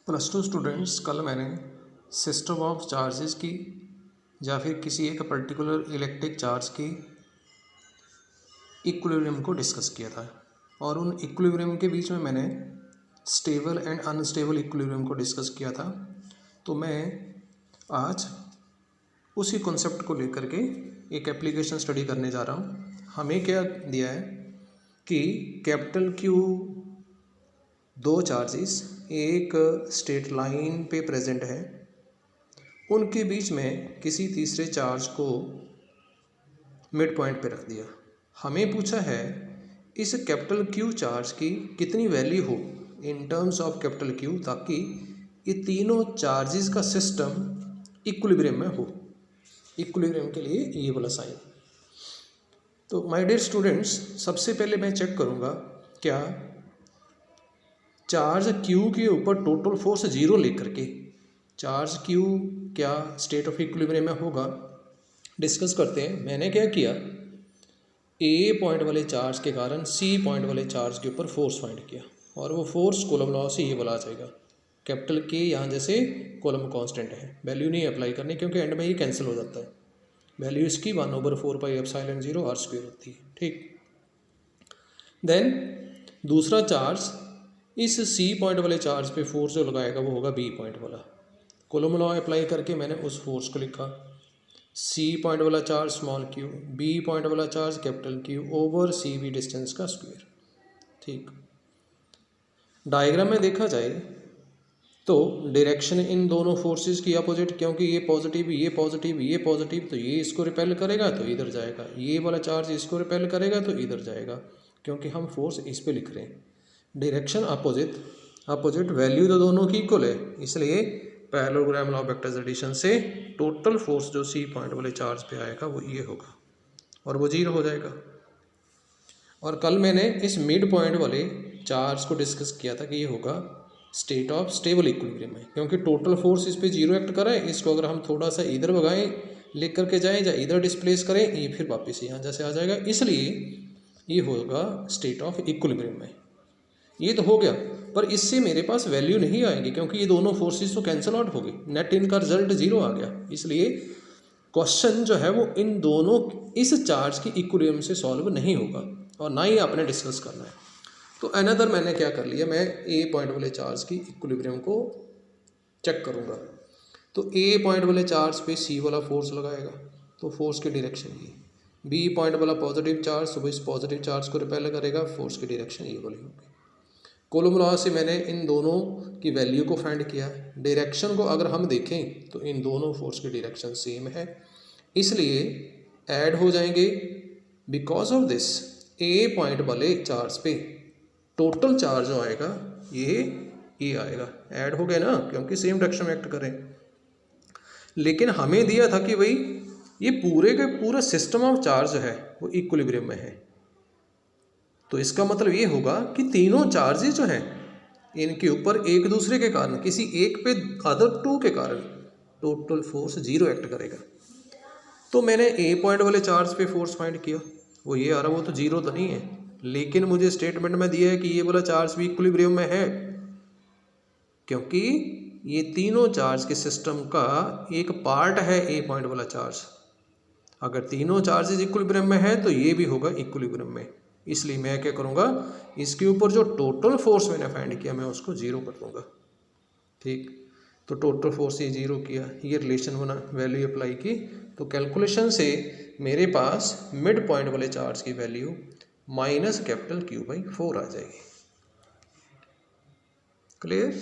+2 students, कल मैंने system of charges की या फिर किसी एक पर्टिकुलर इलेक्ट्रिक चार्ज की इक्विलिब्रियम को डिस्कस किया था और उन इक्विलिब्रियम के बीच में मैंने स्टेबल एंड अनस्टेबल इक्विलिब्रियम को डिस्कस किया था। तो मैं आज उसी कॉन्सेप्ट को लेकर के एक एप्लीकेशन स्टडी करने जा रहा हूँ। हमें क्या दिया है कि कैपिटल क्यू दो चार्जेस एक स्ट्रेट लाइन पे प्रेजेंट है, उनके बीच में किसी तीसरे चार्ज को मिड पॉइंट पे रख दिया। हमें पूछा है इस कैपिटल क्यू चार्ज की कितनी वैल्यू हो in terms of capital Q, ताकि ये तीनों चार्जेस का सिस्टम इक्विलिब्रियम में हो। इक्विलिब्रियम के लिए ये वाला साइन। तो माय डियर स्टूडेंट्स, सबसे पहले मैं चेक करूँगा क्या चार्ज क्यू के ऊपर टोटल फोर्स जीरो लेकर के चार्ज क्यू क्या स्टेट ऑफ इक्विलिब्रियम में होगा। डिस्कस करते हैं। मैंने क्या किया, ए पॉइंट वाले चार्ज के कारण सी पॉइंट वाले चार्ज के ऊपर फोर्स फाइंड किया और वो फोर्स कूलम लॉ से ये वाला आ जाएगा। कैपिटल के यहाँ जैसे कूलम कांस्टेंट है, वैल्यू नहीं अप्लाई करनी क्योंकि एंड में ये कैंसिल हो जाता है। वैल्यू इसकी 1/4πε0 r² होती है। ठीक, देन दूसरा चार्ज इस सी पॉइंट वाले चार्ज पे फोर्स जो लगाएगा वो होगा बी पॉइंट वाला। कूलम लॉ अप्लाई करके मैंने उस फोर्स को लिखा, सी पॉइंट वाला charge small Q, B point वाला charge capital Q over C B distance का स्क्वायर। ठीक, डायग्राम में देखा जाए तो डायरेक्शन इन दोनों फोर्सेस की अपोजिट, क्योंकि ये पॉजिटिव ये पॉजिटिव ये पॉजिटिव, तो ये इसको रिपेल करेगा तो इधर जाएगा, ये वाला चार्ज इसको रिपेल करेगा तो इधर जाएगा, क्योंकि हम फोर्स इस पे लिख रहे हैं। डायरेक्शन अपोजिट वैल्यू तो दोनों की इक्वल है, इसलिए parallelogram law of vectors addition से टोटल फोर्स जो सी पॉइंट वाले चार्ज पे आएगा वो ये होगा और वो जीरो हो जाएगा। और कल मैंने इस मिड पॉइंट वाले चार्ज को डिस्कस किया था कि ये होगा स्टेट ऑफ स्टेबल इक्विलिब्रियम में, क्योंकि टोटल फोर्स इस पे जीरो एक्ट कर रहा है। इसको अगर हम थोड़ा सा इधर भगाएं, लिख करके जाएं या इधर डिस्प्लेस करें, ये फिर वापस यहाँ जैसे आ जाएगा, इसलिए ये होगा स्टेट ऑफ इक्विलिब्रियम में। ये तो हो गया, पर इससे मेरे पास वैल्यू नहीं आएगी क्योंकि ये दोनों फोर्सेस तो कैंसिल आउट हो गई, नेट इनका रिजल्ट जीरो आ गया। इसलिए क्वेश्चन जो है वो इन दोनों इस चार्ज की इक्विलिब्रियम से सॉल्व नहीं होगा और ना ही आपने डिस्कस करना है। तो अनदर मैंने क्या कर लिया, मैं ए पॉइंट वाले चार्ज की इक्विलिब्रियम को चेक करूँगा। तो ए पॉइंट वाले चार्ज पे सी वाला फोर्स लगाएगा तो फोर्स की डायरेक्शन ये, बी पॉइंट वाला पॉजिटिव चार्ज तो इस पॉजिटिव चार्ज को रिपेल करेगा, फोर्स की डायरेक्शन ये वाली होगी। कूलम लॉ से मैंने इन दोनों की वैल्यू को फाइंड किया। डायरेक्शन को अगर हम देखें तो इन दोनों फोर्स की डायरेक्शन सेम है, इसलिए ऐड हो जाएंगे। Because of this A point वाले चार्ज पे टोटल चार्ज जो आएगा ये आएगा, ऐड हो गए ना, क्योंकि सेम डायरेक्शन में एक्ट करें। लेकिन हमें दिया था कि भाई ये पूरे के पूरा सिस्टम ऑफ चार्ज जो है वो इक्विलिब्रियम में है, तो इसका मतलब ये होगा कि तीनों चार्जेस जो हैं इनके ऊपर एक दूसरे के कारण, किसी एक पे अदर टू के कारण टोटल फोर्स जीरो एक्ट करेगा। तो मैंने ए पॉइंट वाले चार्ज पे फोर्स फाइंड किया, वो ये आ रहा, वो तो जीरो तो नहीं है, लेकिन मुझे स्टेटमेंट में दिया है कि ये वाला चार्ज भी इक्विलिब्रियम में है, क्योंकि ये तीनों चार्ज के सिस्टम का एक पार्ट है ए पॉइंट वाला चार्ज। अगर तीनों चार्जेस इक्विलिब्रियम में है तो ये भी होगा इक्विलिब्रियम में, इसलिए मैं क्या करूँगा, इसके ऊपर जो टोटल फोर्स मैंने फाइंड किया मैं उसको जीरो कर दूँगा। ठीक, तो टोटल फोर्स ये जीरो किया, ये रिलेशन बना, वैल्यू अप्लाई की, तो कैलकुलेशन से मेरे पास मिड पॉइंट वाले चार्ज की वैल्यू -कैपिटल Q/4 आ जाएगी। क्लियर?